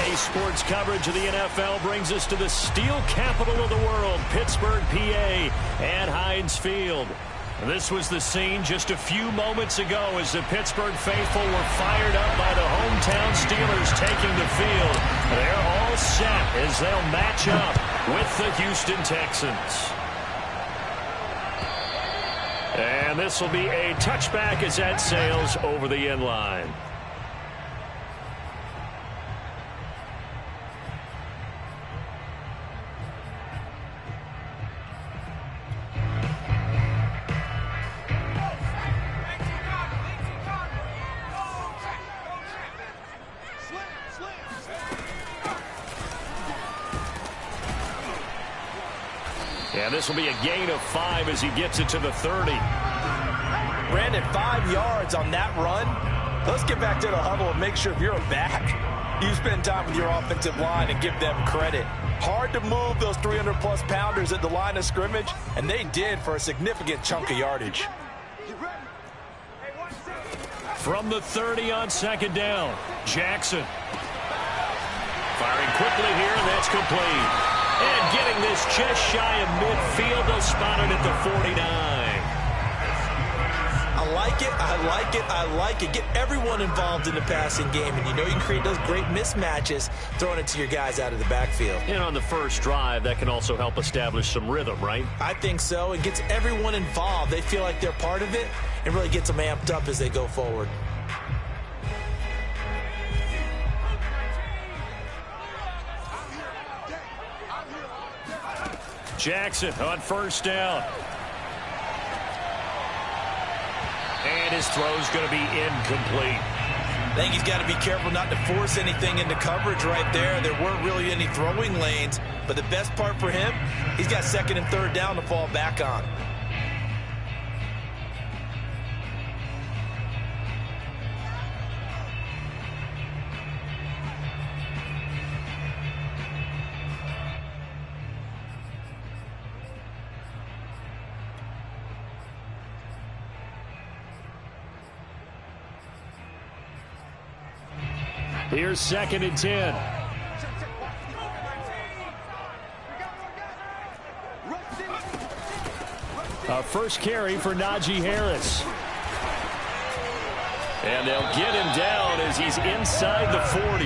Today's sports coverage of the NFL brings us to the steel capital of the world, Pittsburgh, PA, at Heinz Field. This was the scene just a few moments ago as the Pittsburgh faithful were fired up by the hometown Steelers taking the field. They're all set as they'll match up with the Houston Texans. And this will be a touchback as that sails over the end line. And this will be a gain of 5 as he gets it to the 30. Brandon, 5 yards on that run. Let's get back to the huddle and make sure if you're back, you spend time with your offensive line and give them credit. Hard to move those 300-plus pounders at the line of scrimmage, and they did for a significant chunk of yardage. From the 30 on second down, Jackson. Firing quickly here, and that's complete. And getting this just shy of midfield, they'll spot it at the 49. I like it, I like it, I like it. Get everyone involved in the passing game, and you know you can create those great mismatches throwing it to your guys out of the backfield. And on the first drive, that can also help establish some rhythm, right? I think so. It gets everyone involved. They feel like they're part of it and really gets them amped up as they go forward. Jackson on first down. And his throw's going to be incomplete. I think he's got to be careful not to force anything into coverage right there. There weren't really any throwing lanes, but the best part for him, he's got second and third down to fall back on. Here's second and 10. First carry for Najee Harris. And they'll get him down as he's inside the 40.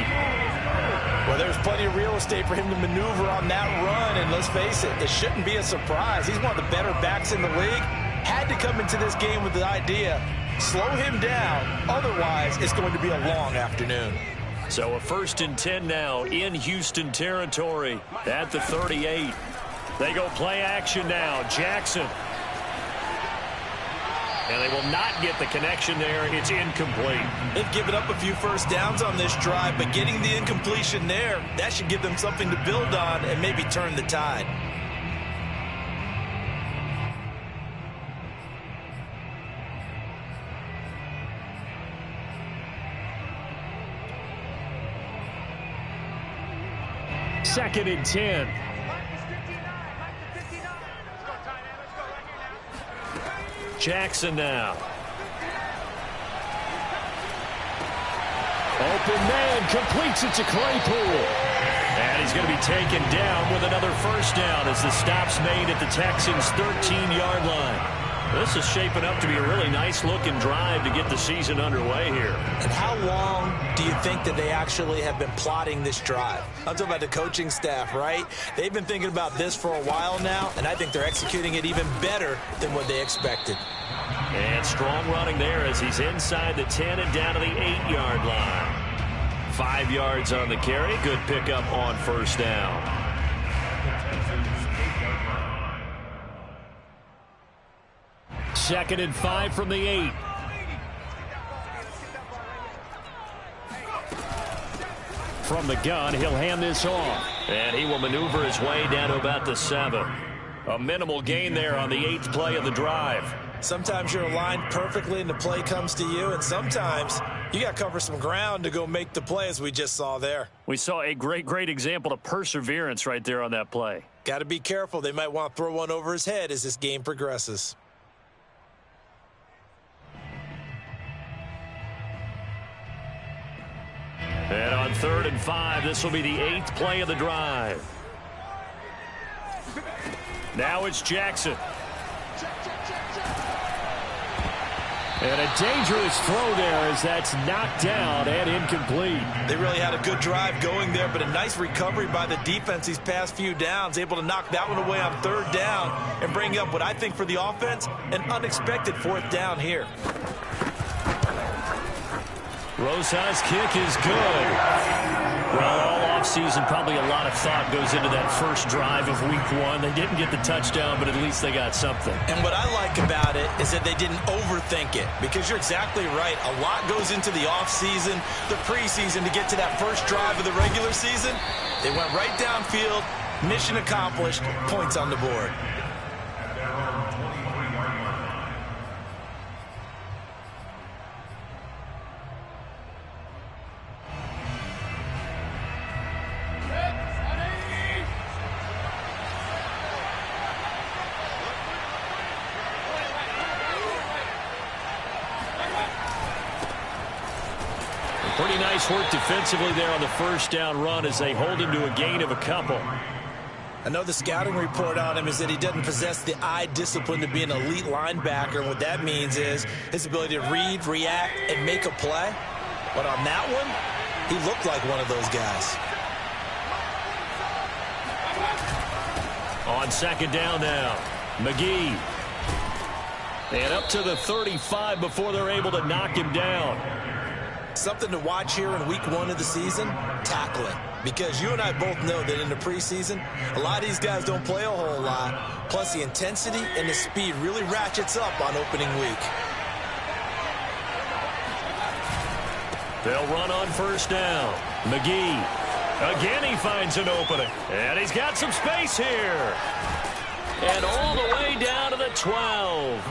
Well, there's plenty of real estate for him to maneuver on that run, and let's face it, it shouldn't be a surprise. He's one of the better backs in the league. Had to come into this game with the idea, slow him down, otherwise it's going to be a long afternoon. So a first and 10 now in Houston territory at the 38. They go play action now. Jackson. And they will not get the connection there. It's incomplete. They've given up a few first downs on this drive, but getting the incompletion there, that should give them something to build on and maybe turn the tide. Second and 10. Jackson now. Open man, completes it to Claypool. And he's going to be taken down with another first down as the stop's made at the Texans' 13-yard line. This is shaping up to be a really nice-looking drive to get the season underway here. And how long do you think that they actually have been plotting this drive? I'm talking about the coaching staff, right? They've been thinking about this for a while now, and I think they're executing it even better than what they expected. And strong running there as he's inside the 10 and down to the 8-yard line. 5 yards on the carry. Good pickup on first down. Second and 5 from the 8. From the gun, he'll hand this off. And he will maneuver his way down to about the 7. A minimal gain there on the 8th play of the drive. Sometimes you're aligned perfectly and the play comes to you, and sometimes you got to cover some ground to go make the play, as we just saw there. We saw a great example of perseverance right there on that play. Got to be careful. They might want to throw one over his head as this game progresses. And on on 3rd and 5. This will be the 8th play of the drive. Now it's Jackson. And a dangerous throw there as that's knocked down and incomplete. They really had a good drive going there, but a nice recovery by the defense these past few downs, able to knock that one away on 3rd down and bring up what I think for the offense, an unexpected 4th down here. Rosa's kick is good. Well, all offseason, probably a lot of thought goes into that first drive of week 1. They didn't get the touchdown, but at least they got something. And what I like about it is that they didn't overthink it, because you're exactly right. A lot goes into the offseason, the preseason to get to that first drive of the regular season. They went right downfield, mission accomplished, points on the board. Pretty nice work defensively there on the first down run as they hold him to a gain of a couple. I know the scouting report on him is that he doesn't possess the eye discipline to be an elite linebacker. And what that means is his ability to read, react, and make a play. But on that one, he looked like one of those guys. On 2nd down now, McGee. And up to the 35 before they're able to knock him down. Something to watch here in week 1 of the season, tackling. Because you and I both know that in the preseason, a lot of these guys don't play a whole lot. Plus, the intensity and the speed really ratchets up on opening week. They'll run on 1st down. McGee. Again, he finds an opening. And he's got some space here. And all the way down to the 12.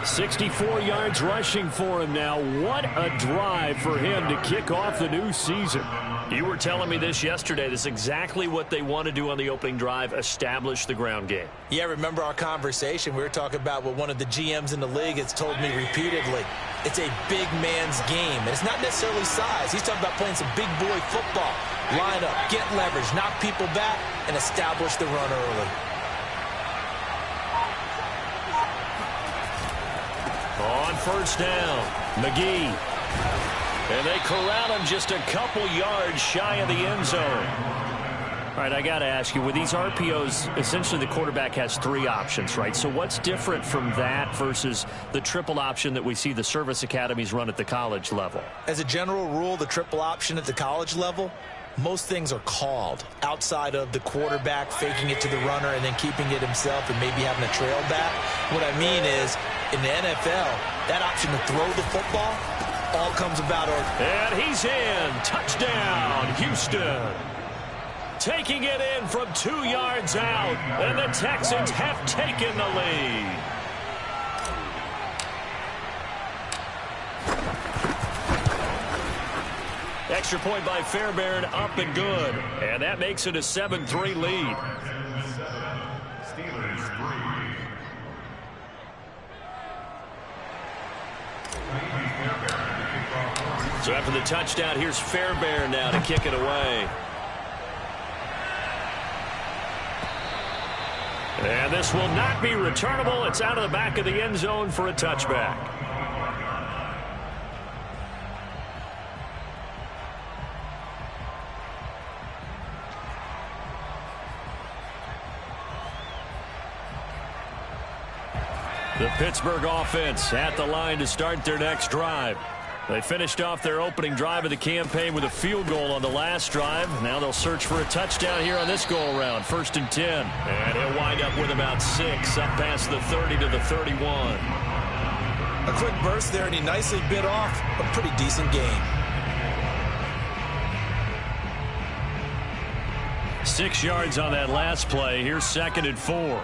64 yards rushing for him now. What a drive for him to kick off the new season. You were telling me this yesterday. This is exactly what they want to do on the opening drive, establish the ground game. Yeah, remember our conversation. We were talking about what one of the GMs in the league has told me repeatedly. It's a big man's game. And it's not necessarily size. He's talking about playing some big boy football. Line up, get leverage, knock people back, and establish the run early. On 1st down, McGee. And they corral him just a couple yards shy of the end zone. All right, I got to ask you, with these RPOs, essentially the quarterback has 3 options, right? So what's different from that versus the triple option that we see the service academies run at the college level? As a general rule, the triple option at the college level, most things are called outside of the quarterback faking it to the runner and then keeping it himself and maybe having a trail back. What I mean is, in the NFL, that option to throw the football all comes about. And he's in. Touchdown, Houston. Taking it in from 2 yards out. And the Texans have taken the lead. Extra point by Fairbairn, up and good. And that makes it a 7-3 lead. So after the touchdown, here's Fairbairn now to kick it away. And this will not be returnable. It's out of the back of the end zone for a touchback. The Pittsburgh offense at the line to start their next drive. They finished off their opening drive of the campaign with a field goal on the last drive. Now they'll search for a touchdown here on this go-around. 1st and 10. And he'll wind up with about 6 up past the 30 to the 31. A quick burst there, and he nicely bit off a pretty decent game. 6 yards on that last play. Here's 2nd and 4.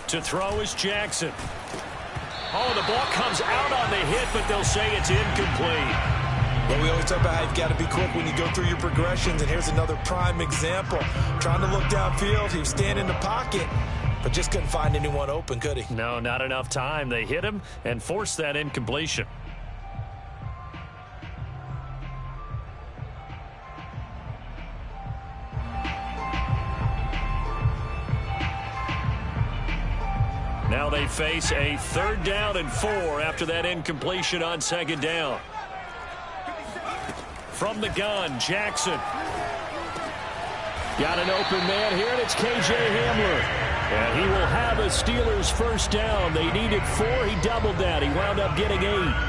To throw is Jackson. Oh, the ball comes out on the hit, but they'll say it's incomplete. Well, we always talk about how you've got to be quick when you go through your progressions, and here's another prime example. Trying to look downfield, he was standing in the pocket, but just couldn't find anyone open, could he? No, not enough time. They hit him and forced that incompletion. Now they face a 3rd down and 4 after that incompletion on 2nd down. From the gun, Jackson. Got an open man here, and it's K.J. Hamler. And he will have a Steelers 1st down. They needed 4. He doubled that. He wound up getting 8.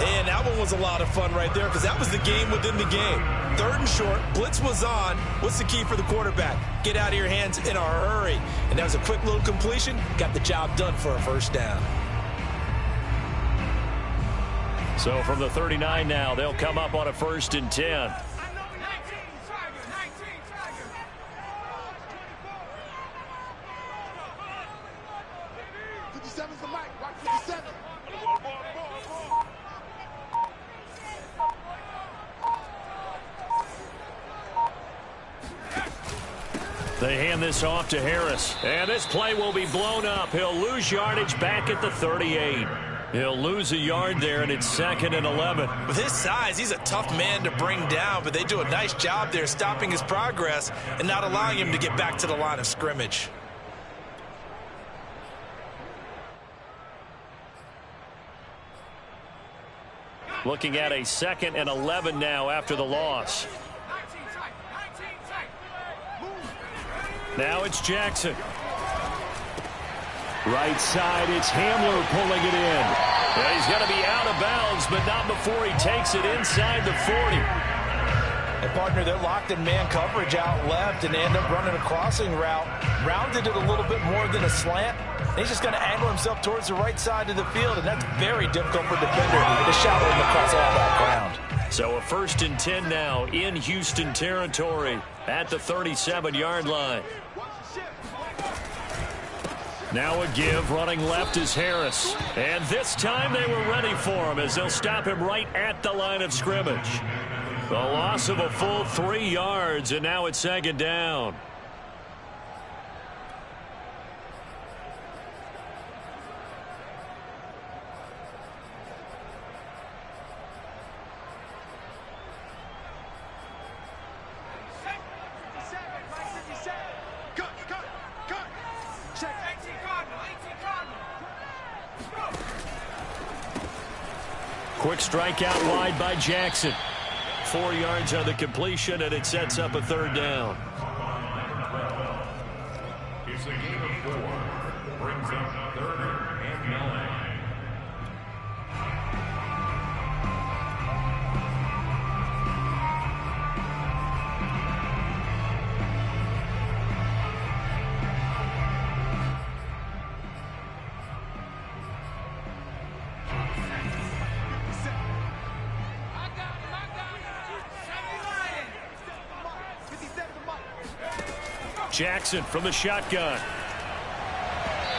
And that one was a lot of fun right there because that was the game within the game. 3rd and short, blitz was on. What's the key for the quarterback? Get out of your hands in a hurry. And that was a quick little completion. Got the job done for a 1st down. So from the 39 now, they'll come up on a 1st and 10. They hand this off to Harris. And this play will be blown up. He'll lose yardage back at the 38. He'll lose a yard there, and it's 2nd and 11. With his size, he's a tough man to bring down, but they do a nice job there stopping his progress and not allowing him to get back to the line of scrimmage. Looking at a 2nd and 11 now after the loss. Now it's Jackson. Right side, it's Hamler pulling it in. And he's going to be out of bounds, but not before he takes it inside the 40. And partner, they're locked in man coverage out left, and they end up running a crossing route. Rounded it a little bit more than a slant. And he's just going to angle himself towards the right side of the field, and that's very difficult for a defender to shadow him across all that ground. So a 1st and 10 now in Houston territory at the 37-yard line. Now a give, running left is Harris. And this time they were ready for him as they'll stop him right at the line of scrimmage. The loss of a full 3 yards, and now it's 2nd down. Quick strikeout wide by Jackson. 4 yards on the completion, and it sets up a 3rd down. It's a gain of 4. Brings up 3rd and 9. Jackson from the shotgun.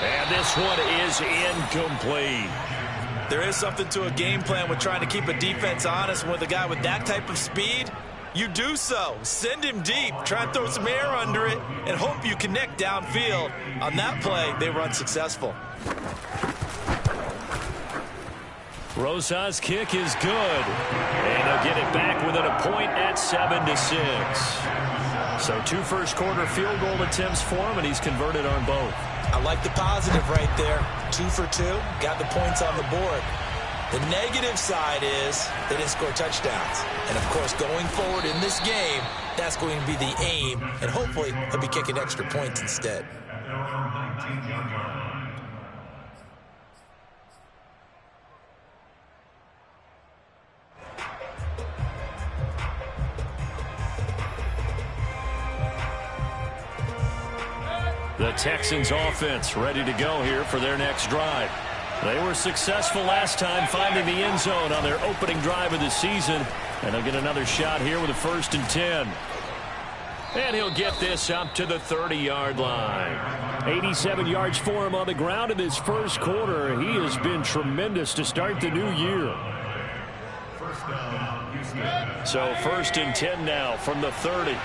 And this one is incomplete. There is something to a game plan with trying to keep a defense honest. With a guy with that type of speed, you do so. Send him deep. Try and throw some air under it and hope you connect downfield. On that play, they were unsuccessful. Rosas' kick is good. And they'll get it back within a point at 7-6. So 2 first-quarter field goal attempts for him, and he's converted on both. I like the positive right there. 2 for 2. Got the points on the board. The negative side is they didn't score touchdowns. And, of course, going forward in this game, that's going to be the aim. And hopefully he'll be kicking extra points instead. The Texans offense ready to go here for their next drive. They were successful last time finding the end zone on their opening drive of the season. And they'll get another shot here with a 1st and 10. And he'll get this up to the 30-yard line. 87 yards for him on the ground in his first quarter. He has been tremendous to start the new year. So 1st and 10 now from the 30.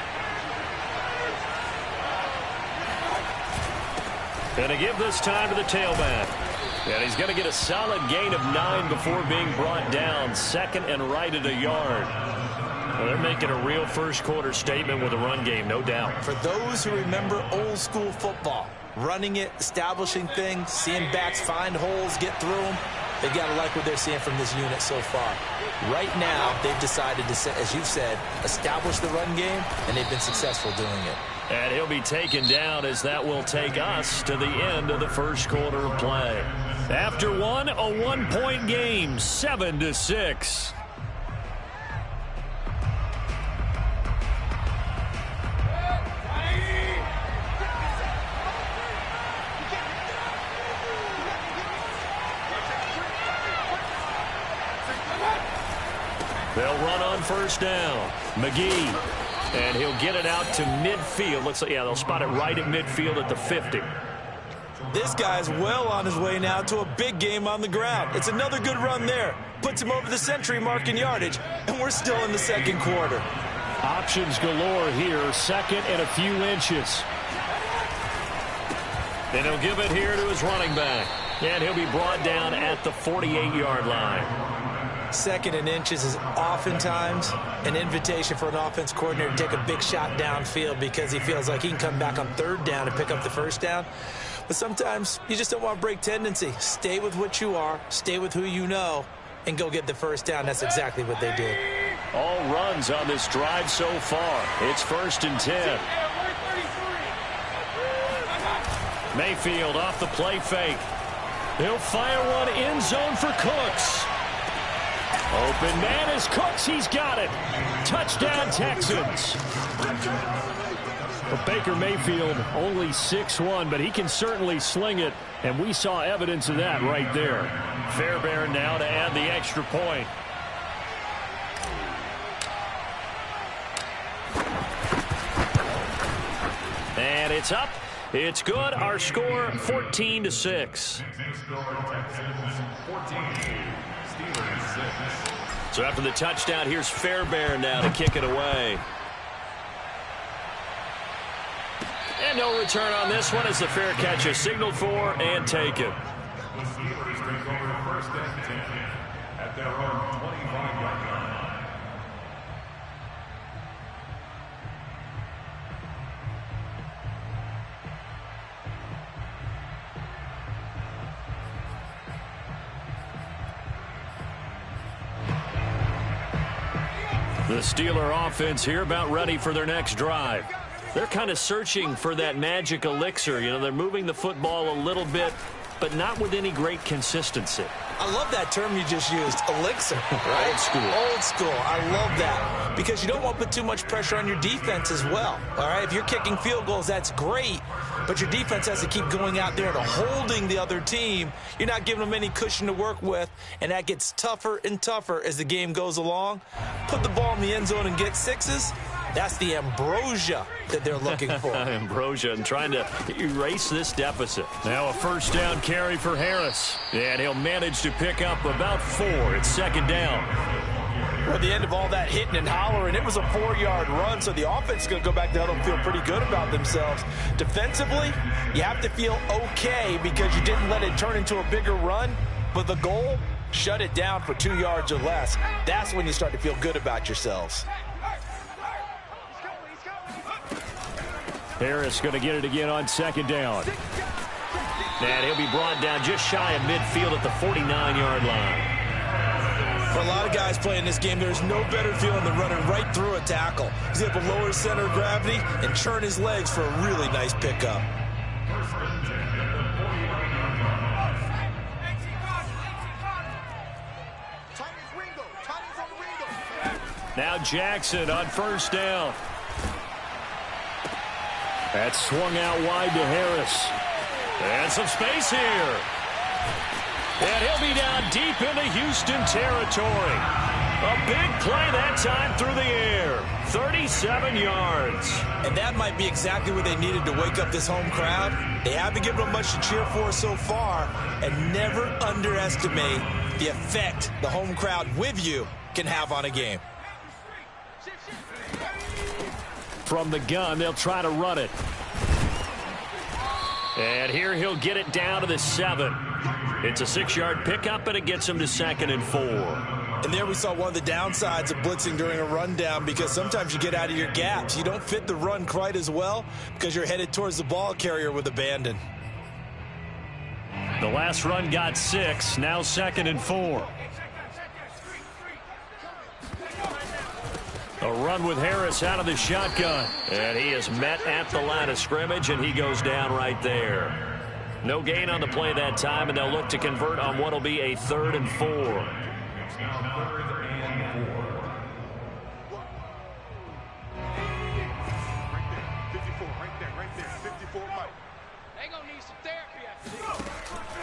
And a give this time to the tailback. And he's going to get a solid gain of 9 before being brought down. 2nd and right at a yard. Well, they're making a real first-quarter statement with a run game, no doubt. For those who remember old-school football, running it, establishing things, seeing backs find holes, get through them. They've got to like what they're seeing from this unit so far. Right now, they've decided to, as you've said, establish the run game, and they've been successful doing it. And he'll be taken down as that will take us to the end of the first quarter of play. After one, a one-point game, 7-6. They'll run on first down. McGee. And he'll get it out to midfield. Looks like, yeah, they'll spot it right at midfield at the 50. This guy's well on his way now to a big game on the ground. It's another good run there. Puts him over the century mark in yardage, and we're still in the second quarter. Options galore here. Second and a few inches. And he'll give it here to his running back. And he'll be brought down at the 48-yard line. Second and inches is oftentimes an invitation for an offense coordinator to take a big shot downfield because he feels like he can come back on third down and pick up the first down. But sometimes you just don't want to break tendency. Stay with what you are, stay with who you know, and go get the first down. That's exactly what they did. All runs on this drive so far. It's 1st and 10. Mayfield off the play fake. He'll fire one end zone for Cooks. Open man is Cooks. He's got it. Touchdown, Texans. Well, Baker Mayfield only 6'1", but he can certainly sling it, and we saw evidence of that right there. Fairbairn now to add the extra point. And it's up. It's good. Our score 14-6. So after the touchdown, here's Fairbairn now to kick it away. And no return on this one as the fair catch is signaled for and taken. The Steelers take over 1st and 10 at their own 25-yard line. The Steeler offense here about ready for their next drive. They're kind of searching for that magic elixir. You know, they're moving the football a little bit, but not with any great consistency. I love that term you just used, elixir, right? Old school. Old school. I love that because you don't want to put too much pressure on your defense as well, all right? If you're kicking field goals, that's great, but your defense has to keep going out there and holding the other team. You're not giving them any cushion to work with, and that gets tougher and tougher as the game goes along. Put the ball in the end zone and get sixes. That's the ambrosia that they're looking for. Ambrosia and trying to erase this deficit. Now a first down carry for Harris. And he'll manage to pick up about 4. It's 2nd down. Well, the end of all that hitting and hollering, it was a 4-yard run, so the offense is going to go back to huddle and feel pretty good about themselves. Defensively, you have to feel okay because you didn't let it turn into a bigger run, but the goal, shut it down for 2 yards or less. That's when you start to feel good about yourselves. Harris going to get it again on 2nd down. And he'll be brought down just shy of midfield at the 49-yard line. For a lot of guys playing this game, there's no better feeling than running right through a tackle. He's able to lower his center of gravity and churn his legs for a really nice pickup. Now Jackson on first down. That's swung out wide to Harris. And some space here. And he'll be down deep into Houston territory. A big play that time through the air. 37 yards. And that might be exactly what they needed to wake up this home crowd. They haven't given them much to cheer for so far. And never underestimate the effect the home crowd with you can have on a game. From the gun, they'll try to run it. And here he'll get it down to the 7. It's a 6-yard pickup, and it gets him to 2nd and 4. And there we saw one of the downsides of blitzing during a rundown, because sometimes you get out of your gaps. You don't fit the run quite as well because you're headed towards the ball carrier with abandon. The last run got 6, now 2nd and 4. A run with Harris out of the shotgun. And he is met at the line of scrimmage, and he goes down right there. No gain on the play that time, and they'll look to convert on what will be a 3rd and 4. It's now 3rd and 4.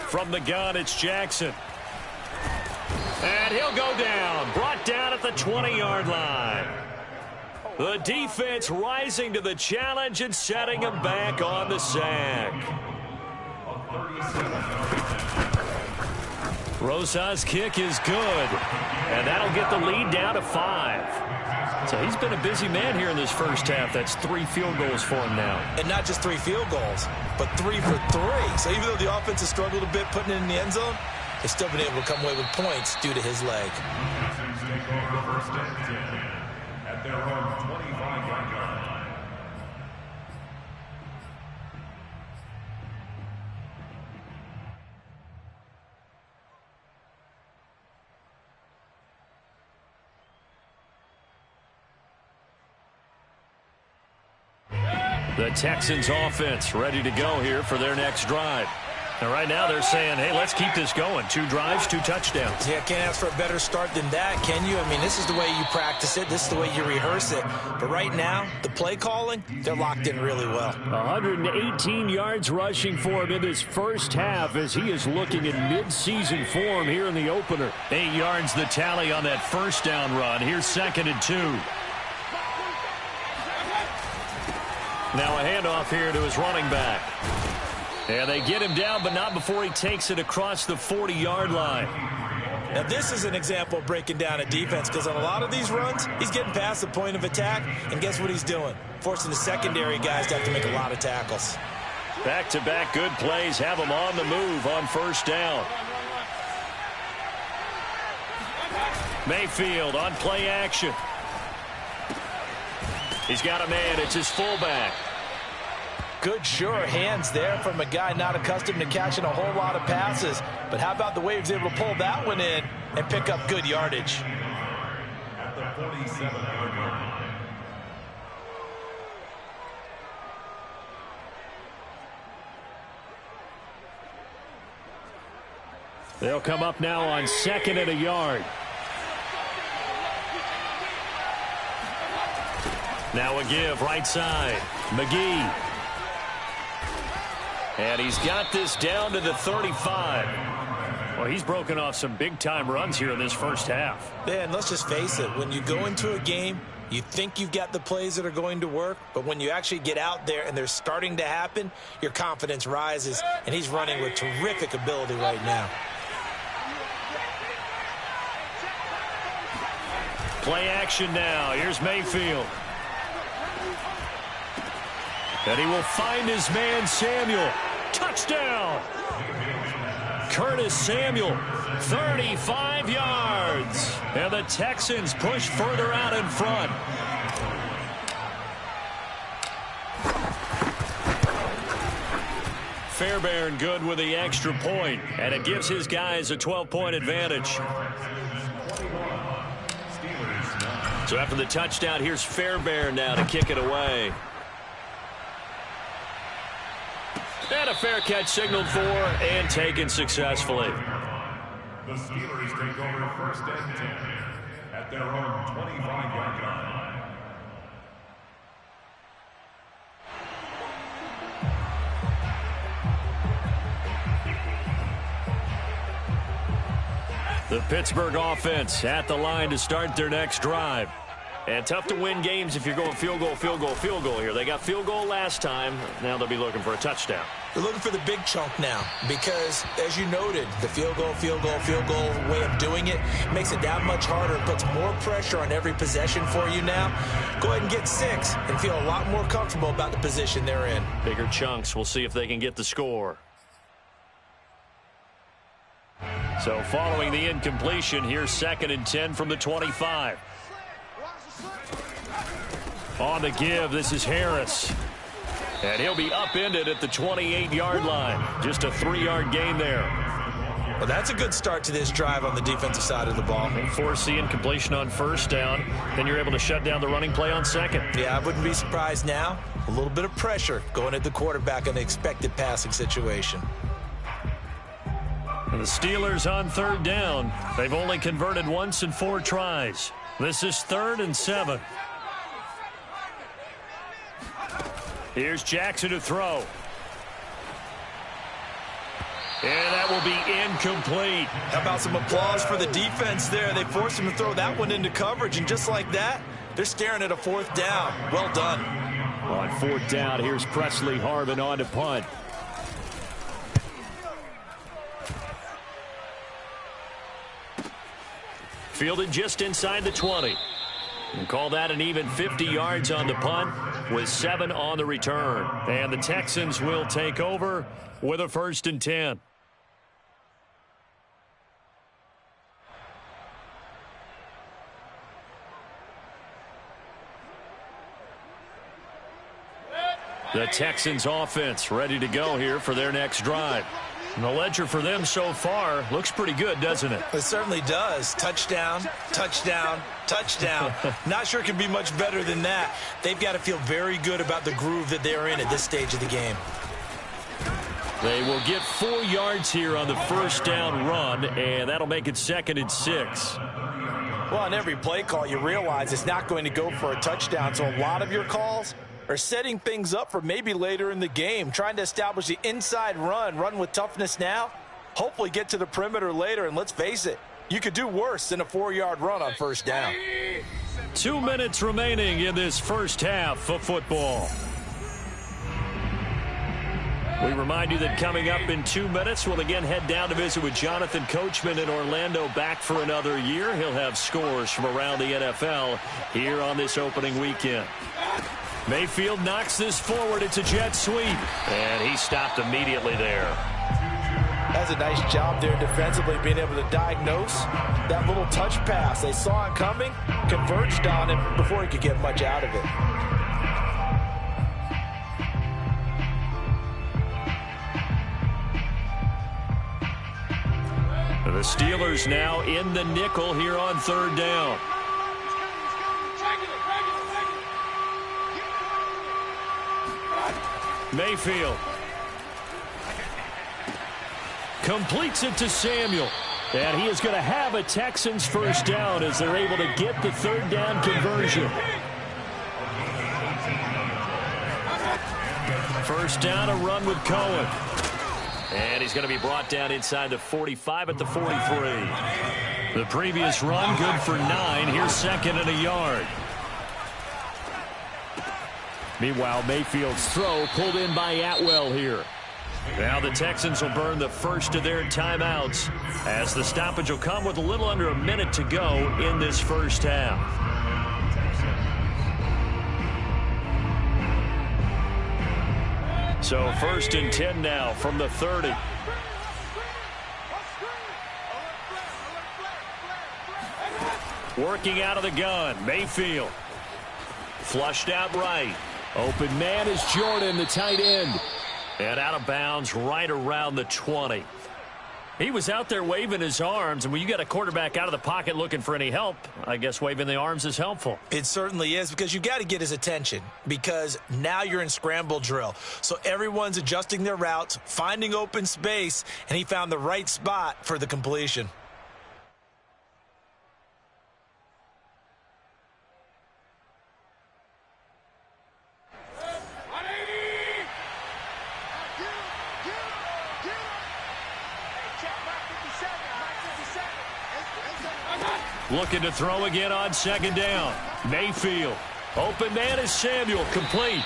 From the gun, it's Jackson. And he'll go down. Brought down at the 20-yard line. The defense rising to the challenge and setting him back on the sack. Rosas' kick is good. And that'll get the lead down to 5. So he's been a busy man here in this first half. That's 3 field goals for him now. And not just 3 field goals, but 3 for 3. So even though the offense has struggled a bit putting it in the end zone, they've still been able to come away with points due to his leg. Take over 1st and 10 at their own 25-yard line. The Texans offense ready to go here for their next drive. And right now they're saying, hey, let's keep this going. 2 drives, 2 touchdowns. Yeah, can't ask for a better start than that, can you? I mean, this is the way you practice it. This is the way you rehearse it. But right now, the play calling, they're locked in really well. 118 yards rushing for him in this first half as he is looking in mid-season form here in the opener. 8 yards the tally on that first down run. Here's 2nd and 2. Now a handoff here to his running back. And they get him down, but not before he takes it across the 40-yard line. Now this is an example of breaking down a defense, because on a lot of these runs, he's getting past the point of attack, and guess what he's doing? Forcing the secondary guys to have to make a lot of tackles. Back-to-back good plays have him on the move on first down. Mayfield on play action. He's got a man. It's his fullback. Good, sure hands there from a guy not accustomed to catching a whole lot of passes. But how about the way he was able to pull that one in and pick up good yardage? At the 47-yard line. They'll come up now on 2nd and a yard. Now a give right side. McGee. And he's got this down to the 35. Well, he's broken off some big-time runs here in this first half. Man, let's just face it. When you go into a game, you think you've got the plays that are going to work, but when you actually get out there and they're starting to happen, your confidence rises, and he's running with terrific ability right now. Play action now. Here's Mayfield. And he will find his man, Samuel. Touchdown! Curtis Samuel, 35 yards. And the Texans push further out in front. Fairbairn good with the extra point, and it gives his guys a 12-point advantage. So after the touchdown, here's Fairbairn now to kick it away. And a fair catch signaled for and taken successfully. The Steelers take over 1st and 10 at their own 25-yard line. The Pittsburgh offense at the line to start their next drive. And tough to win games if you're going field goal, field goal, field goal here. They got field goal last time. Now they'll be looking for a touchdown. They're looking for the big chunk now because, as you noted, the field goal way of doing it makes it that much harder. It puts more pressure on every possession for you now. Go ahead and get 6 and feel a lot more comfortable about the position they're in. Bigger chunks. We'll see if they can get the score. So following the incompletion, here's 2nd and 10 from the 25. On the give, this is Harris. And he'll be upended at the 28-yard line. Just a 3-yard gain there. Well, that's a good start to this drive on the defensive side of the ball. They force the incompletion on 1st down. Then you're able to shut down the running play on 2nd. Yeah, I wouldn't be surprised now. A little bit of pressure going at the quarterback in the expected passing situation. And the Steelers on 3rd down. They've only converted once in 4 tries. This is 3rd and 7. Here's Jackson to throw. And that will be incomplete. How about some applause for the defense there? They forced him to throw that one into coverage, and just like that, they're staring at a 4th down. Well done. On 4th down, here's Presley Harvin on to punt. Fielded just inside the 20. And call that an even 50 yards on the punt with 7 on the return. And the Texans will take over with a 1st and 10. The Texans offense ready to go here for their next drive. And the ledger for them so far looks pretty good, doesn't it? It certainly does. Touchdown, touchdown, touchdown. Not sure it can be much better than that. They've got to feel very good about the groove that they're in at this stage of the game. They will get 4 yards here on the 1st down run, and that'll make it 2nd and 6. Well, on every play call, you realize it's not going to go for a touchdown, so a lot of your calls are setting things up for maybe later in the game, trying to establish the inside run with toughness now, hopefully get to the perimeter later, and let's face it, you could do worse than a 4-yard run on 1st down. 2 minutes remaining in this first half of football. We remind you that coming up in 2 minutes, we'll again head down to visit with Jonathan Coachman in Orlando, back for another year. He'll have scores from around the NFL here on this opening weekend. Mayfield knocks this forward. It's a jet sweep. And he stopped immediately there. That's a nice job there defensively, being able to diagnose that little touch pass. They saw it coming, converged on him before he could get much out of it. The Steelers now in the nickel here on 3rd down. Mayfield completes it to Samuel. And he is going to have a Texans 1st down as they're able to get the 3rd down conversion. 1st down, a run with Cohen. And he's going to be brought down inside the 45 at the 43. The previous run good for 9. Here's 2nd and a yard. Meanwhile, Mayfield's throw pulled in by Atwell here. Now the Texans will burn the first of their timeouts as the stoppage will come with a little under a minute to go in this first half. So 1st and 10 now from the 30. Working out of the gun, Mayfield. Flushed out right. Open man is Jordan, the tight end. And out of bounds right around the 20. He was out there waving his arms, and when you got a quarterback out of the pocket looking for any help, I guess waving the arms is helpful. It certainly is, because you got to get his attention, because now you're in scramble drill. So everyone's adjusting their routes, finding open space, and he found the right spot for the completion. Looking to throw again on 2nd down. Mayfield. Open man is Samuel. Complete.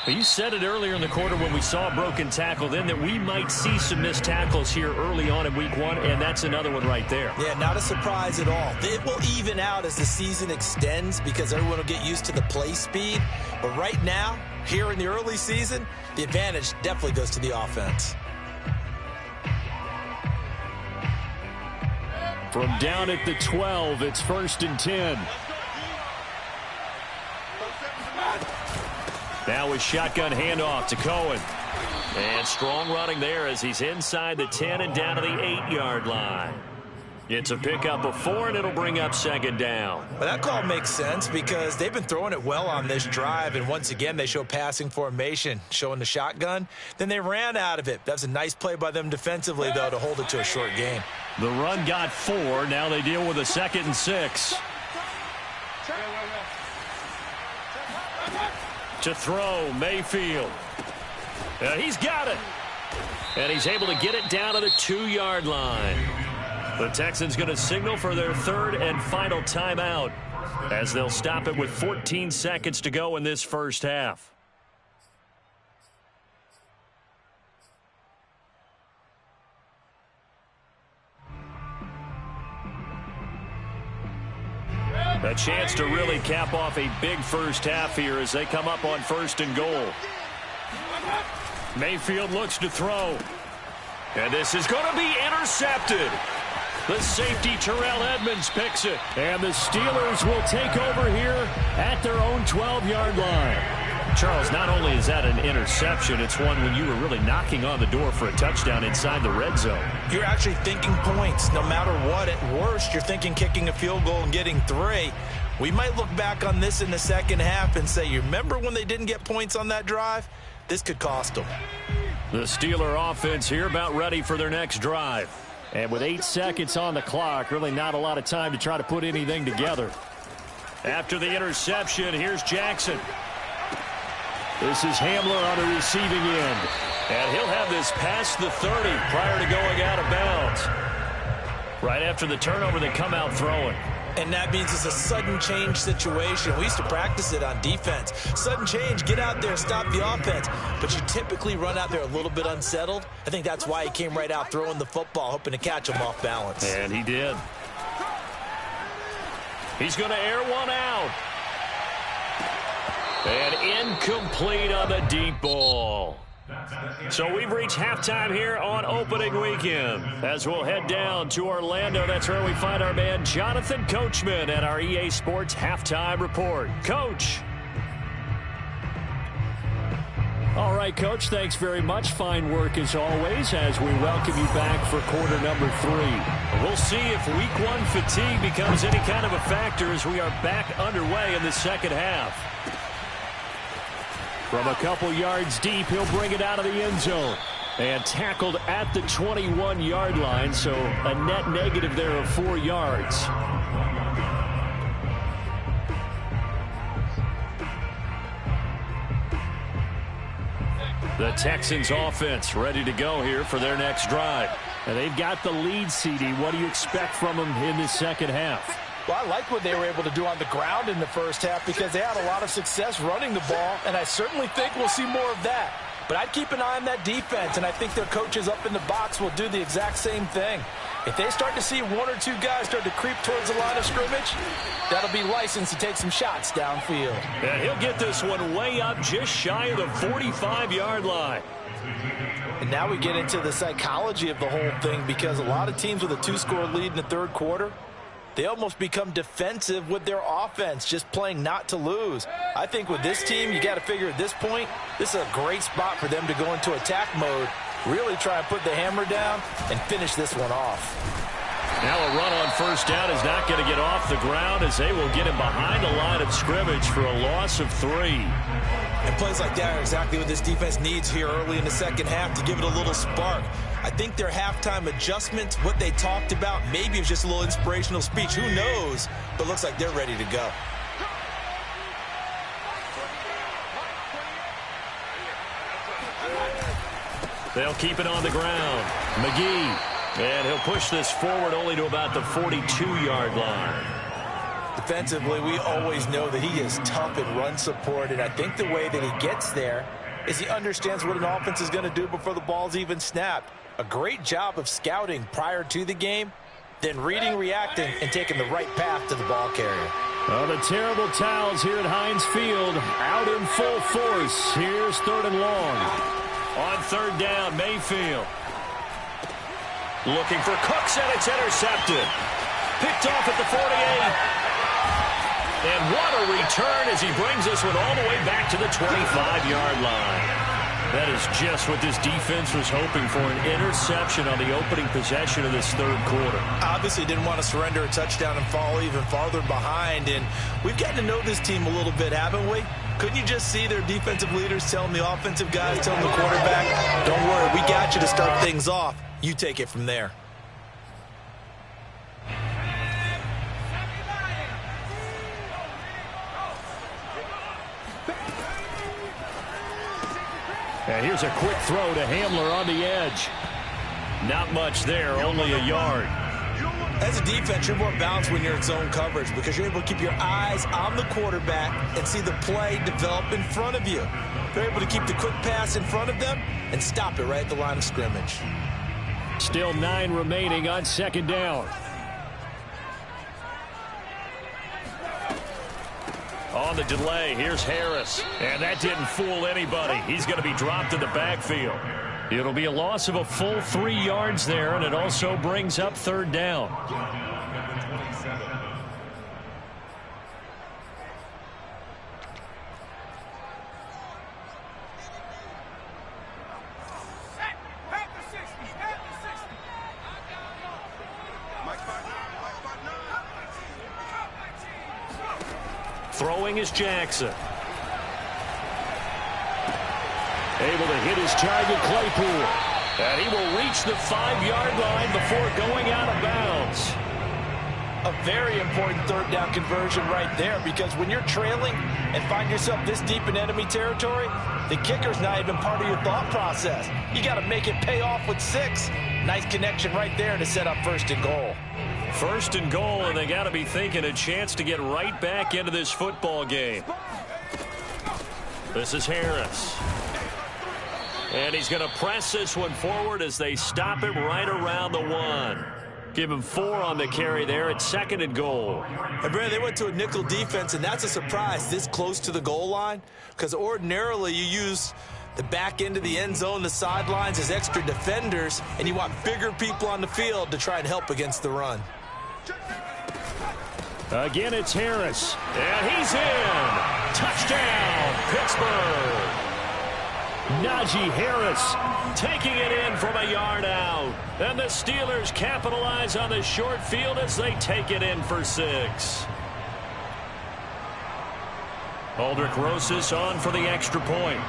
You said it earlier in the quarter when we saw a broken tackle then that we might see some missed tackles here early on in week 1, and that's another one right there. Yeah, not a surprise at all. It will even out as the season extends because everyone will get used to the play speed. But right now, here in the early season, the advantage definitely goes to the offense. From down at the 12, it's 1st and 10. Now a shotgun handoff to Cohen. And strong running there as he's inside the 10 and down to the 8-yard line. It's a pickup of 4, and it'll bring up 2nd down. Well, that call makes sense because they've been throwing it well on this drive, and once again they show passing formation, showing the shotgun. Then they ran out of it. That's a nice play by them defensively, though, to hold it to a short gain. The run got 4. Now they deal with a 2nd and 6. To throw, Mayfield. He's got it. And he's able to get it down to the 2-yard line. The Texans going to signal for their 3rd and final timeout as they'll stop it with 14 seconds to go in this first half. A chance to really cap off a big first half here as they come up on 1st and goal. Mayfield looks to throw. And this is going to be intercepted. The safety, Terrell Edmonds, picks it. And the Steelers will take over here at their own 12-yard line. Charles, not only is that an interception, it's one when you were really knocking on the door for a touchdown inside the red zone. You're actually thinking points no matter what. At worst, you're thinking kicking a field goal and getting 3. We might look back on this in the second half and say, you remember when they didn't get points on that drive? This could cost them. The Steeler offense here about ready for their next drive. And with 8 seconds on the clock, really not a lot of time to try to put anything together. After the interception, here's Jackson. This is Hamler on the receiving end. And he'll have this past the 30 prior to going out of bounds. Right after the turnover, they come out throwing. And that means it's a sudden change situation. We used to practice it on defense. Sudden change, get out there, stop the offense. But you typically run out there a little bit unsettled. I think that's why he came right out throwing the football, hoping to catch him off balance. And he did. He's going to air one out. And incomplete on the deep ball. So we've reached halftime here on opening weekend. As we'll head down to Orlando, that's where we find our man Jonathan Coachman at our EA Sports Halftime Report. Coach. All right, Coach, thanks very much. Fine work as always as we welcome you back for quarter number 3. We'll see if week 1 fatigue becomes any kind of a factor as we are back underway in the second half. From a couple yards deep, he'll bring it out of the end zone. And tackled at the 21-yard line, so a net negative there of 4 yards. The Texans offense ready to go here for their next drive. And they've got the lead, CD. What do you expect from them in this second half? Well, I like what they were able to do on the ground in the first half because they had a lot of success running the ball, and I certainly think we'll see more of that. But I'd keep an eye on that defense, and I think their coaches up in the box will do the exact same thing. If they start to see 1 or 2 guys start to creep towards the line of scrimmage, that'll be licensed to take some shots downfield. And he'll get this one way up just shy of the 45-yard line. And now we get into the psychology of the whole thing because a lot of teams with a 2-score lead in the third quarter, they almost become defensive with their offense, just playing not to lose. I think with this team, you got to figure at this point, this is a great spot for them to go into attack mode, really try and put the hammer down and finish this one off. Now a run on first down is not going to get off the ground as they will get him behind the line of scrimmage for a loss of 3. And plays like that are exactly what this defense needs here early in the second half to give it a little spark. I think their halftime adjustment, what they talked about, maybe it was just a little inspirational speech. Who knows? But looks like they're ready to go. They'll keep it on the ground. McGee. And he'll push this forward only to about the 42-yard line. Defensively, we always know that he is tough in run support, and I think the way that he gets there is he understands what an offense is going to do before the ball's even snapped. A great job of scouting prior to the game, then reading, reacting, and taking the right path to the ball carrier. Oh, the terrible towels here at Heinz Field out in full force. Here's 3rd and long. On 3rd down, Mayfield. Looking for Cooks, and it's intercepted. Picked off at the 48. And what a return as he brings this one all the way back to the 25-yard line. That is just what this defense was hoping for, an interception on the opening possession of this third quarter. Obviously didn't want to surrender a touchdown and fall even farther behind. And we've gotten to know this team a little bit, haven't we? Couldn't you just see their defensive leaders telling the offensive guys, telling the quarterback, don't worry, we got you to start things off. You take it from there. And here's a quick throw to Hamler on the edge. Not much there, only a yard. As a defense, you're more balanced when you're in zone coverage because you're able to keep your eyes on the quarterback and see the play develop in front of you. They're able to keep the quick pass in front of them and stop it right at the line of scrimmage. Still 9 remaining on second down. On the delay, here's Harris. And that didn't fool anybody. He's going to be dropped in the backfield. It'll be a loss of a full 3 yards there, and it also brings up third down. Throwing is Jackson. Able to hit his target, Claypool. And he will reach the 5-yard line before going out of bounds. A very important third down conversion right there, because when you're trailing and find yourself this deep in enemy territory, the kicker's not even part of your thought process. You got to make it pay off with 6. Nice connection right there to set up first and goal. First and goal, and they got to be thinking a chance to get right back into this football game. This is Harris. And he's going to press this one forward as they stop it right around the 1. Give him 4 on the carry there at second and goal. And Brad, they went to a nickel defense, and that's a surprise this close to the goal line, because ordinarily you use the back end of the end zone, the sidelines as extra defenders, and you want bigger people on the field to try and help against the run. Again, it's Harris. And he's in. Touchdown, Pittsburgh. Najee Harris taking it in from a yard out. And the Steelers capitalize on the short field as they take it in for 6. Aldrich Rosas on for the extra point.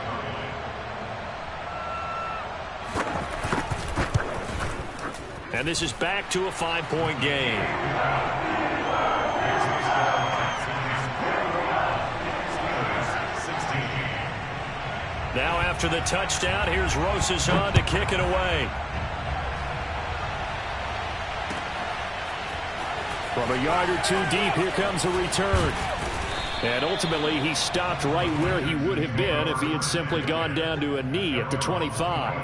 And this is back to a 5-point game. Now after the touchdown, here's Rosas on to kick it away. From a yard or 2 deep, here comes a return. And ultimately, he stopped right where he would have been if he had simply gone down to a knee at the 25.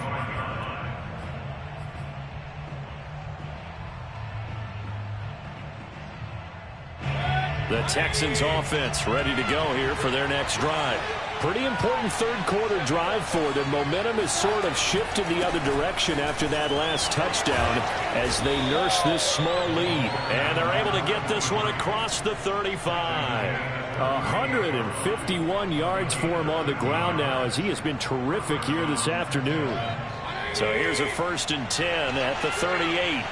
The Texans offense ready to go here for their next drive. Pretty important third quarter drive for them. Momentum has sort of shifted the other direction after that last touchdown as they nurse this small lead. And they're able to get this one across the 35. 151 yards for him on the ground now as he has been terrific here this afternoon. So here's a 1st and 10 at the 38.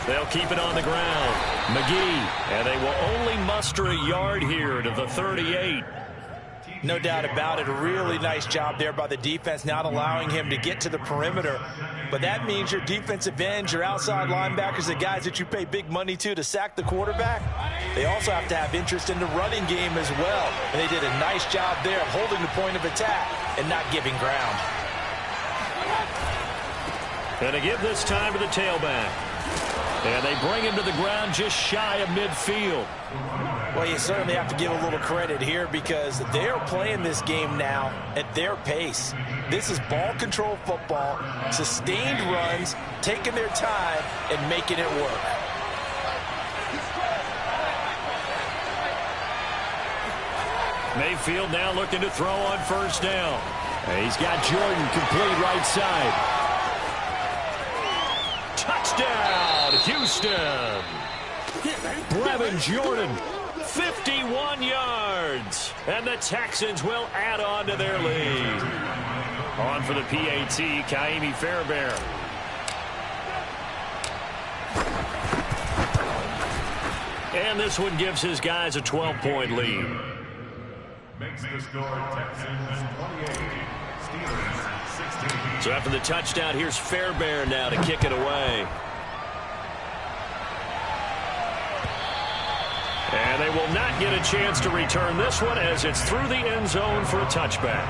They'll keep it on the ground. McGee, and they will only muster a yard here to the 38. No doubt about it. A really nice job there by the defense, not allowing him to get to the perimeter. But that means your defensive ends, your outside linebackers, the guys that you pay big money to sack the quarterback, they also have to have interest in the running game as well. And they did a nice job there of holding the point of attack and not giving ground. And to give this time to the tailback. And they bring him to the ground just shy of midfield. Well, you certainly have to give a little credit here because they're playing this game now at their pace. This is ball control football, sustained runs, taking their time and making it work. Mayfield now looking to throw on 1st down. And he's got Jordan complete right side. Touchdown, Houston. Brevin Jordan, 51 yards. And the Texans will add on to their lead. On for the PAT, Kaimi Fairbairn. And this one gives his guys a 12-point lead. Makes the score Texans 28, Steelers 16. So after the touchdown, here's Fairbairn now to kick it away. And they will not get a chance to return this one as it's through the end zone for a touchback.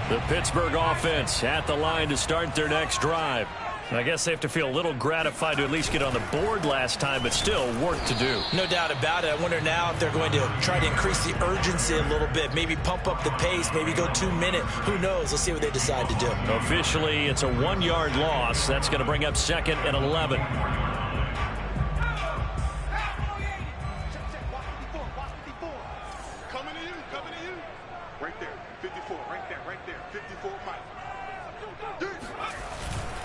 The Pittsburgh offense at the line to start their next drive. I guess they have to feel a little gratified to at least get on the board last time, but still work to do. No doubt about it. I wonder now if they're going to try to increase the urgency a little bit, maybe pump up the pace, maybe go 2 minute. Who knows? Let's see what they decide to do. Officially, it's a 1-yard loss. That's going to bring up 2nd and 11.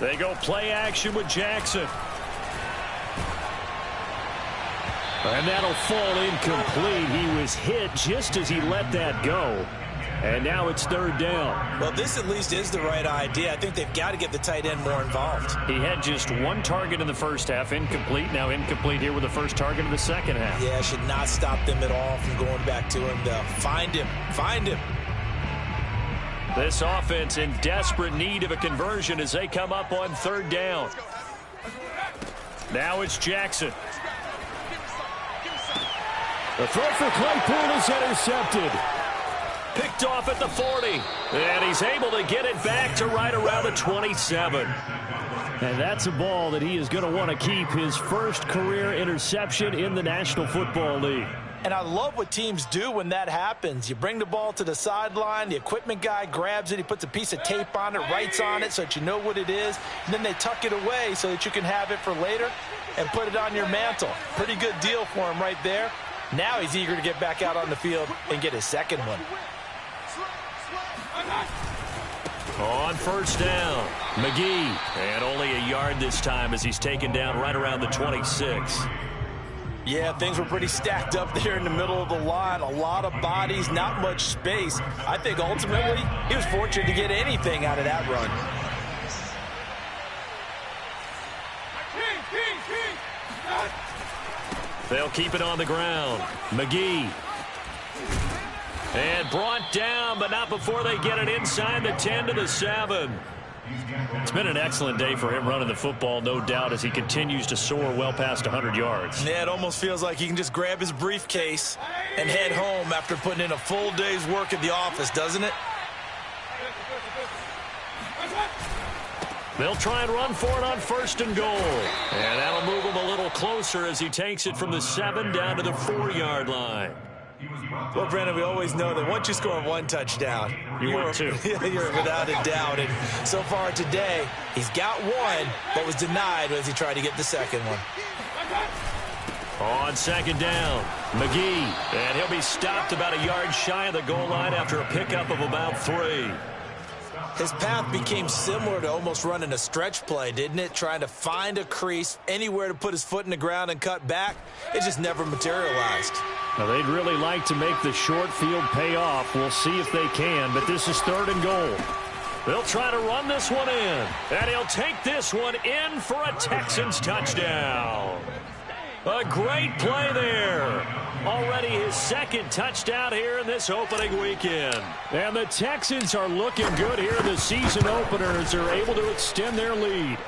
They go play action with Jackson. And that'll fall incomplete. He was hit just as he let that go. And now it's 3rd down. Well, this at least is the right idea. I think they've got to get the tight end more involved. He had just 1 target in the first half, incomplete. Now incomplete here with the first target of the second half. Yeah, should not stop them at all from going back to him, though. Find him. Find him. This offense in desperate need of a conversion as they come up on 3rd down. Now it's Jackson. The throw for Claypool is intercepted. Picked off at the 40. And he's able to get it back to right around the 27. And that's a ball that he is going to want to keep, his first career interception in the National Football League. And I love what teams do when that happens. You bring the ball to the sideline, the equipment guy grabs it, he puts a piece of tape on it, writes on it so that you know what it is, and then they tuck it away so that you can have it for later and put it on your mantle. Pretty good deal for him right there. Now he's eager to get back out on the field and get his second one. On 1st down, McGee. And only a yard this time as he's taken down right around the 26. Yeah, things were pretty stacked up there in the middle of the line. A lot of bodies, not much space. I think ultimately he was fortunate to get anything out of that run. They'll keep it on the ground. McGee. And brought down, but not before they get it inside the 10 to the 7. It's been an excellent day for him running the football, no doubt, as he continues to soar well past 100 yards. Yeah, it almost feels like he can just grab his briefcase and head home after putting in a full day's work at the office, doesn't it? They'll try and run for it on 1st and goal. And that'll move him a little closer as he takes it from the 7 down to the 4-yard line. Well, Brandon, we always know that once you score 1 touchdown, you're 2. You're without a doubt. And so far today, he's got 1, but was denied as he tried to get the second one. On 2nd down, McGee. And he'll be stopped about a yard shy of the goal line after a pickup of about 3. His path became similar to almost running a stretch play, didn't it? Trying to find a crease, anywhere to put his foot in the ground and cut back. It just never materialized. Now, they'd really like to make the short field pay off. We'll see if they can, but this is 3rd and goal. They'll try to run this one in, and he'll take this one in for a Texans touchdown. A great play there. Already his 2nd touchdown here in this opening weekend. And the Texans are looking good here in the season opener as they're able to extend their lead.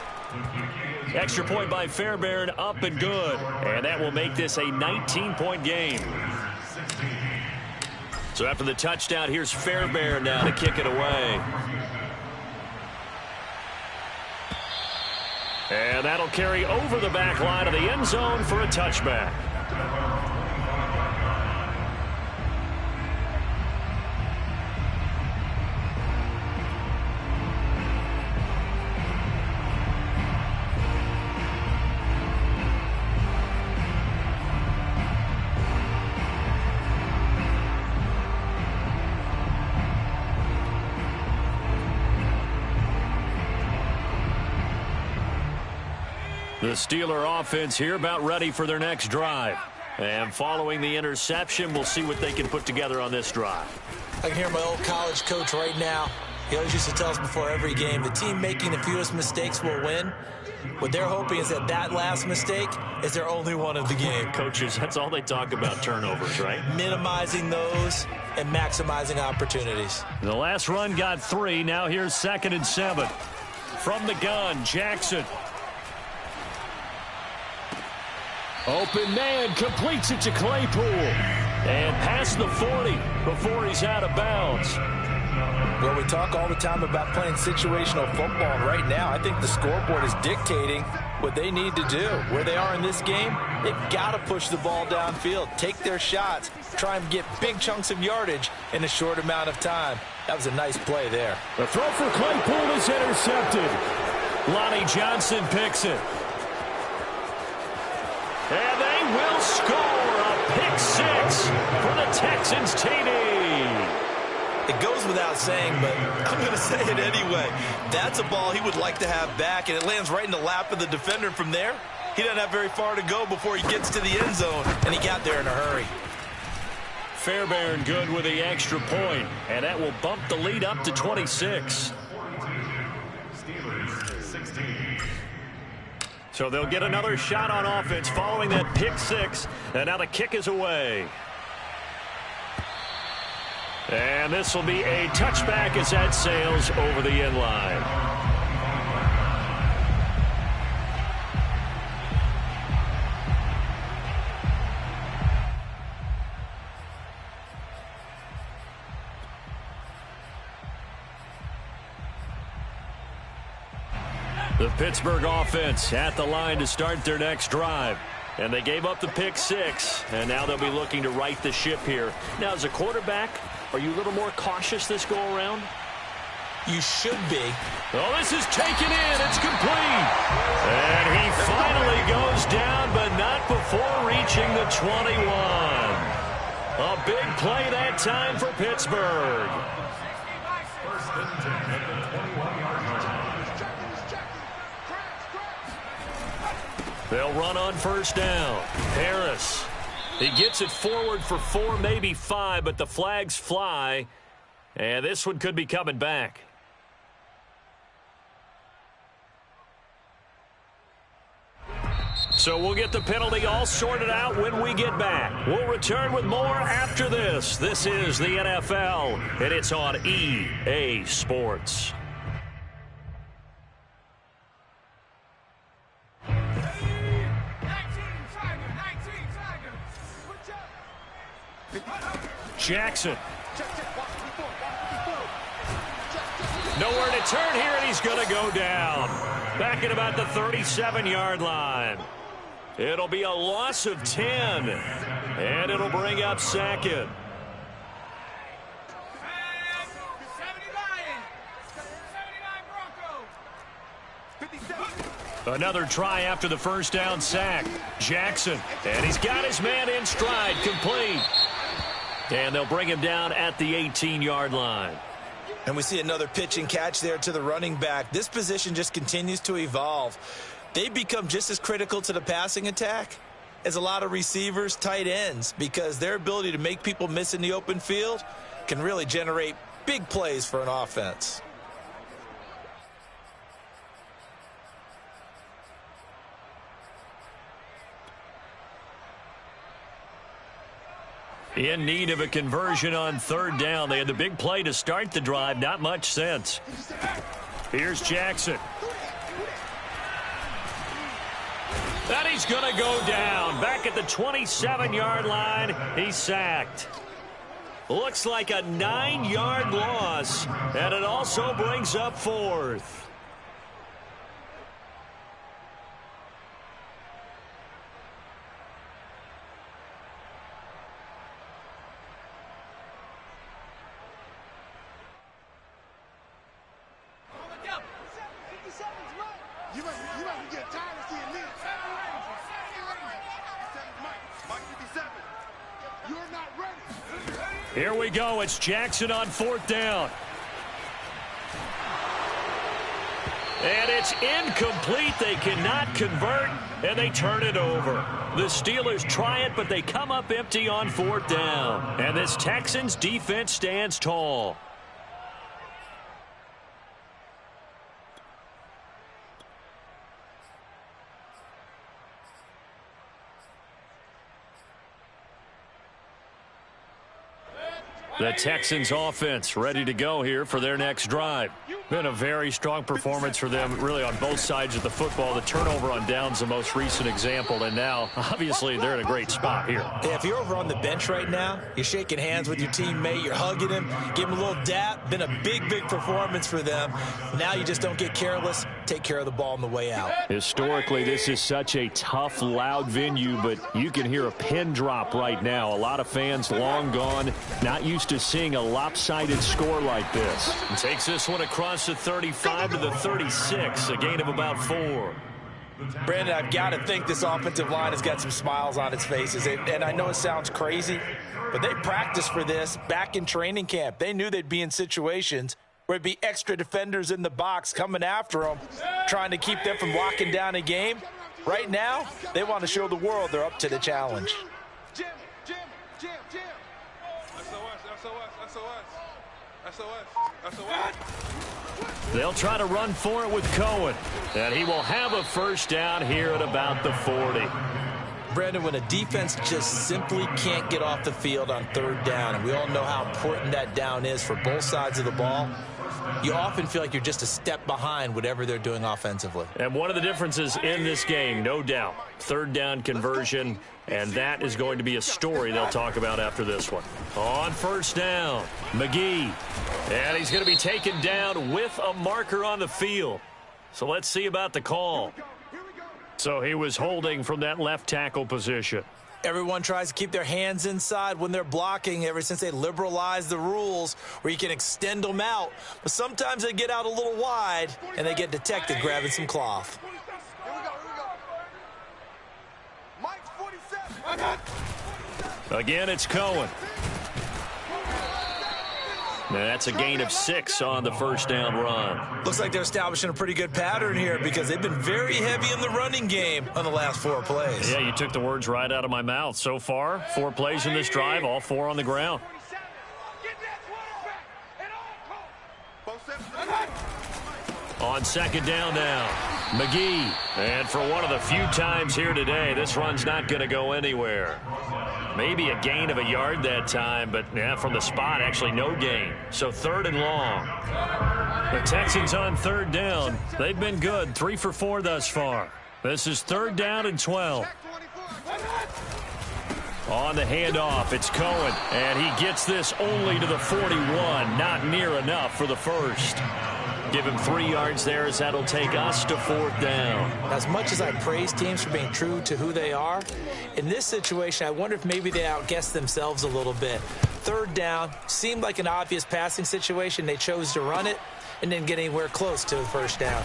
Extra point by Fairbairn, up and good. And that will make this a 19-point game. So after the touchdown, here's Fairbairn now to kick it away. And that'll carry over the back line of the end zone for a touchback. The Steeler offense here about ready for their next drive. And following the interception, we'll see what they can put together on this drive. I can hear my old college coach right now. He always used to tell us before every game, the team making the fewest mistakes will win. What they're hoping is that last mistake is their only one of the game. Coaches, that's all they talk about, turnovers, right? Minimizing those and maximizing opportunities. The last run got 3. Now here's 2nd and 7. From the gun, Jackson. Open man, completes it to Claypool. And past the 40 before he's out of bounds. Well, we talk all the time about playing situational football. Right now, I think the scoreboard is dictating what they need to do. Where they are in this game, they've got to push the ball downfield, take their shots, try and get big chunks of yardage in a short amount of time. That was a nice play there. The throw for Claypool is intercepted. Lonnie Johnson picks it. And they will score a pick 6 for the Texans TD. It goes without saying, but I'm going to say it anyway. That's a ball he would like to have back, and it lands right in the lap of the defender. From there, he doesn't have very far to go before he gets to the end zone, and he got there in a hurry. Fairbairn good with the extra point, and that will bump the lead up to 26. So they'll get another shot on offense following that pick 6, and now the kick is away. And this will be a touchback as that sails over the end line. The Pittsburgh offense at the line to start their next drive. And they gave up the pick 6, and now they'll be looking to right the ship here. Now, as a quarterback, are you a little more cautious this go-around? You should be. Oh, this is taken in. It's complete. And he finally goes down, but not before reaching the 21. A big play that time for Pittsburgh. First and 10 at the 21-yard line. They'll run on first down. Harris. He gets it forward for 4, maybe 5, but the flags fly. And this one could be coming back. So we'll get the penalty all sorted out when we get back. We'll return with more after this. This is the NFL, and it's on EA Sports. Jackson. Nowhere to turn here, and he's going to go down. Back at about the 37-yard line. It'll be a loss of 10, and it'll bring up 2nd. Another try after the first down sack. Jackson, and he's got his man in stride, complete. And they'll bring him down at the 18-yard line. And we see another pitch and catch there to the running back. This position just continues to evolve. They become just as critical to the passing attack as a lot of receivers, tight ends, because their ability to make people miss in the open field can really generate big plays for an offense. In need of a conversion on third down. They had the big play to start the drive. Not much sense. Here's Jackson. And he's going to go down. Back at the 27-yard line. He's sacked. Looks like a 9-yard loss. And it also brings up 4th. Here we go. It's Jackson on 4th down. And it's incomplete. They cannot convert, and they turn it over. The Steelers try it, but they come up empty on 4th down. And this Texans defense stands tall. The Texans offense ready to go here for their next drive. Been a very strong performance for them, really, on both sides of the football. The turnover on downs the most recent example, and now, obviously, they're in a great spot here. Yeah, if you're over on the bench right now, you're shaking hands with your teammate, you're hugging him, give him a little dap. Been a big, big performance for them. Now you just don't get careless. Take care of the ball on the way out. Historically, this is such a tough, loud venue, but you can hear a pin drop right now. A lot of fans long gone, not used to seeing a lopsided score like this. And takes this one across the 35 to the 36, a gain of about 4. Brandon, I've got to think this offensive line has got some smiles on its faces. And I know it sounds crazy, but they practiced for this back in training camp. They knew they'd be in situations where it'd be extra defenders in the box coming after them, trying to keep them from locking down a game. Right now, they want to show the world they're up to the challenge. They'll try to run for it with Cohen, and he will have a first down here at about the 40. Brandon, when a defense just simply can't get off the field on 3rd down, and we all know how important that down is for both sides of the ball, you often feel like you're just a step behind whatever they're doing offensively. And one of the differences in this game, no doubt, 3rd down conversion, and that is going to be a story they'll talk about after this one. On 1st down, McGee, and he's going to be taken down with a marker on the field. So let's see about the call. So he was holding from that left tackle position. Everyone tries to keep their hands inside when they're blocking ever since they liberalized the rules where you can extend them out. But sometimes they get out a little wide and they get detected grabbing some cloth. Again, it's Cohen. Now that's a gain of 6 on the 1st down run. Looks like they're establishing a pretty good pattern here because they've been very heavy in the running game on the last 4 plays. Yeah, you took the words right out of my mouth. So far, 4 plays in this drive, all 4 on the ground. On 2nd down now, McGee. And for one of the few times here today, this run's not going to go anywhere. Maybe a gain of a yard that time, but yeah, from the spot, actually no gain. So 3rd and long. The Texans on 3rd down. They've been good, 3 for 4 thus far. This is 3rd down and 12. On the handoff, it's Cohen, and he gets this only to the 41. Not near enough for the first. Give him 3 yards there as that'll take us to 4th down. As much as I praise teams for being true to who they are, in this situation, I wonder if maybe they outguessed themselves a little bit. 3rd down seemed like an obvious passing situation. They chose to run it and didn't get anywhere close to the 1st down.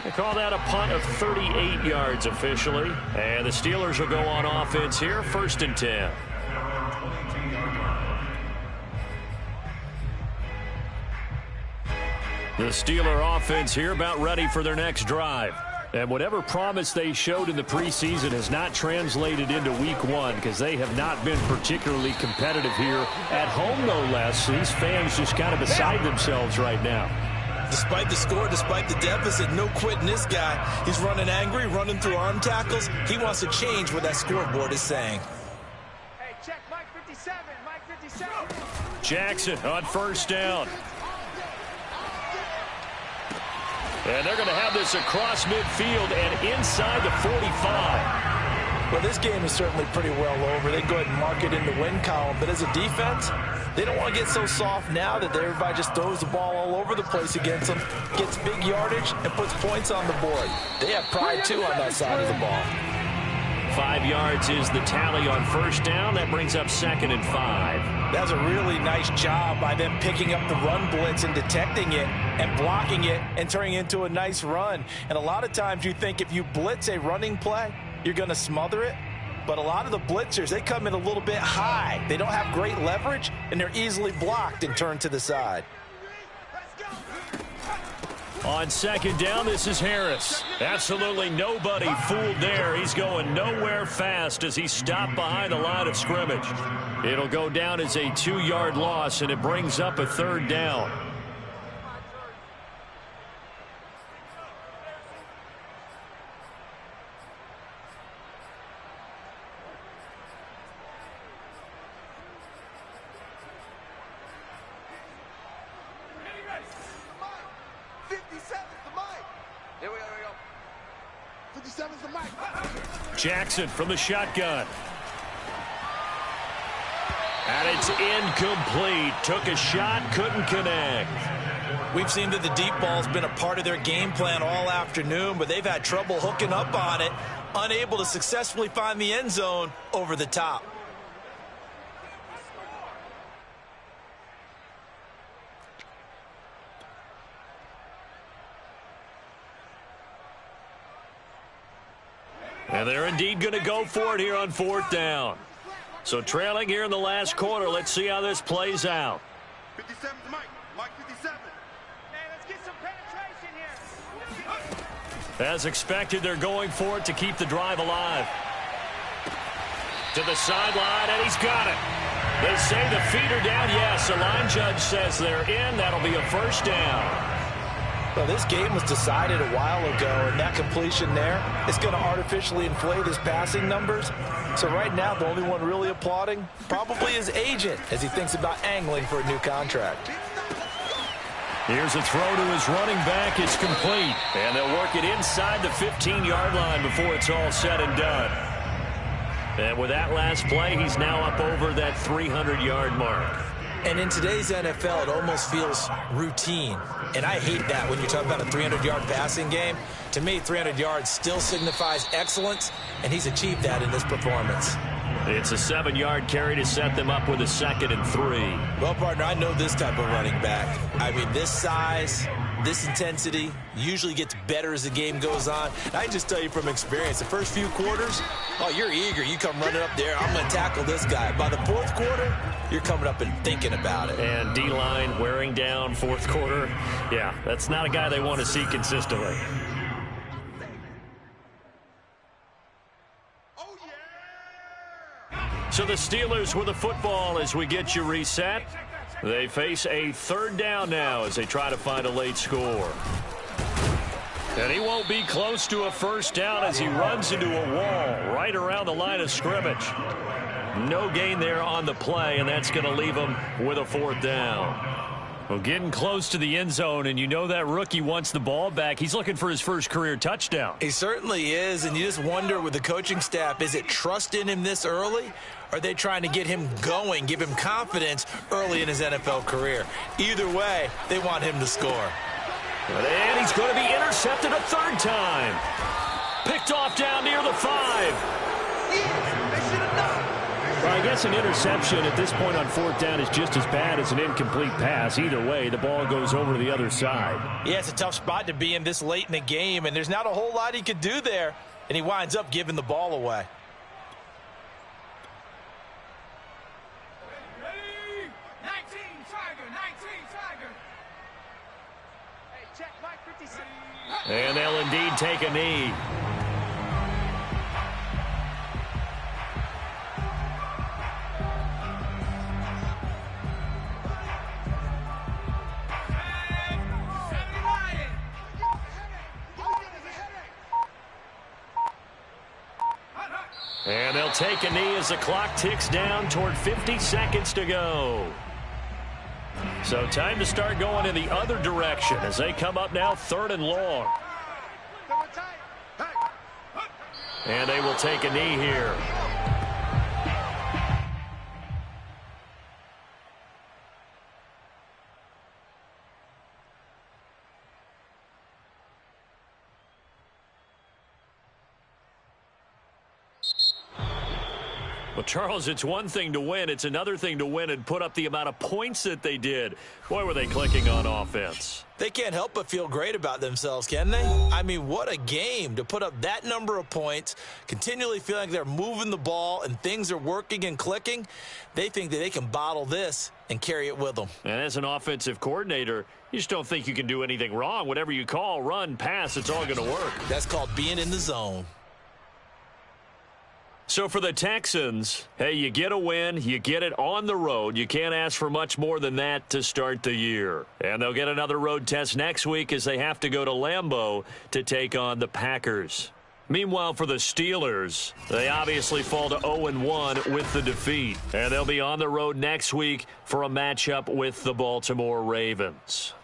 They call that a punt of 38 yards officially. And the Steelers will go on offense here, 1st and 10. The Steeler offense here about ready for their next drive. And whatever promise they showed in the preseason has not translated into week 1 because they have not been particularly competitive here at home, no less. These fans just kind of beside themselves right now. Despite the score, despite the deficit, no quitting this guy. He's running angry, running through arm tackles. He wants to change what that scoreboard is saying. Hey, check Mike 57, Mike 57. Jackson on 1st down. And they're going to have this across midfield and inside the 45. Well, this game is certainly pretty well over. They go ahead and mark it in the win column. But as a defense, they don't want to get so soft now that everybody just throws the ball all over the place against them, gets big yardage, and puts points on the board. They have pride, too, on that side of the ball. 5 yards is the tally on 1st down. That brings up 2nd and 5. That was a really nice job by them picking up the run blitz and detecting it and blocking it and turning it into a nice run. And a lot of times you think if you blitz a running play, you're going to smother it. But a lot of the blitzers, they come in a little bit high. They don't have great leverage, and they're easily blocked and turned to the side. On second down, this is Harris. Absolutely nobody fooled there. He's going nowhere fast as he stopped behind the line of scrimmage. It'll go down as a 2-yard loss, and it brings up a third down. Jackson from the shotgun. And it's incomplete. Took a shot, couldn't connect. We've seen that the deep ball's been a part of their game plan all afternoon, but they've had trouble hooking up on it, unable to successfully find the end zone over the top. And they're indeed going to go for it here on fourth down. So trailing here in the last quarter. Let's see how this plays out. 57 to Mike. Mike 57. Man, let's get some penetration here. As expected, they're going for it to keep the drive alive. To the sideline, and he's got it. They say the feet are down. Yes, the line judge says they're in. That'll be a first down. Well, this game was decided a while ago, and that completion there is going to artificially inflate his passing numbers. So right now, the only one really applauding probably his agent as he thinks about angling for a new contract. Here's a throw to his running back. It's complete. And they'll work it inside the 15-yard line before it's all said and done. And with that last play, he's now up over that 300-yard mark. And in today's NFL, it almost feels routine. And I hate that when you're talking about a 300-yard passing game. To me, 300 yards still signifies excellence, and he's achieved that in this performance. It's a 7-yard carry to set them up with a 2nd and 3. Well, partner, I know this type of running back. I mean, this size, this intensity usually gets better as the game goes on. And I can just tell you from experience, the first few quarters, oh, you're eager. You come running up there, I'm going to tackle this guy. By the fourth quarter, you're coming up and thinking about it. And D-line wearing down fourth quarter. Yeah, that's not a guy they want to see consistently. So the Steelers with the football as we get you reset. They face a third down now as they try to find a late score. And he won't be close to a first down as he runs into a wall right around the line of scrimmage. No gain there on the play, and that's going to leave him with a fourth down. Well, getting close to the end zone, and you know that rookie wants the ball back. He's looking for his first career touchdown. He certainly is, and you just wonder with the coaching staff, is it trust in him this early? Or are they trying to get him going, give him confidence early in his NFL career? Either way, they want him to score. And he's going to be intercepted a third time. Picked off down near the 5. Well, I guess an interception at this point on fourth down is just as bad as an incomplete pass. Either way, the ball goes over to the other side. Yeah, it's a tough spot to be in this late in the game, and there's not a whole lot he could do there, and he winds up giving the ball away. Ready? 19 Tiger, 19 Tiger. Hey, check Mike 56. And they'll indeed take a knee. And they'll take a knee as the clock ticks down toward 50 seconds to go. So time to start going in the other direction as they come up now 3rd and long. And they will take a knee here. Well, Charles, it's one thing to win. It's another thing to win and put up the amount of points that they did. Boy, were they clicking on offense. They can't help but feel great about themselves, can they? I mean, what a game to put up that number of points, continually feeling like they're moving the ball and things are working and clicking. They think that they can bottle this and carry it with them. And as an offensive coordinator, you just don't think you can do anything wrong. Whatever you call, run, pass, it's all going to work. That's called being in the zone. So for the Texans, hey, you get a win, you get it on the road. You can't ask for much more than that to start the year. And they'll get another road test next week as they have to go to Lambeau to take on the Packers. Meanwhile, for the Steelers, they obviously fall to 0-1 with the defeat. And they'll be on the road next week for a matchup with the Baltimore Ravens.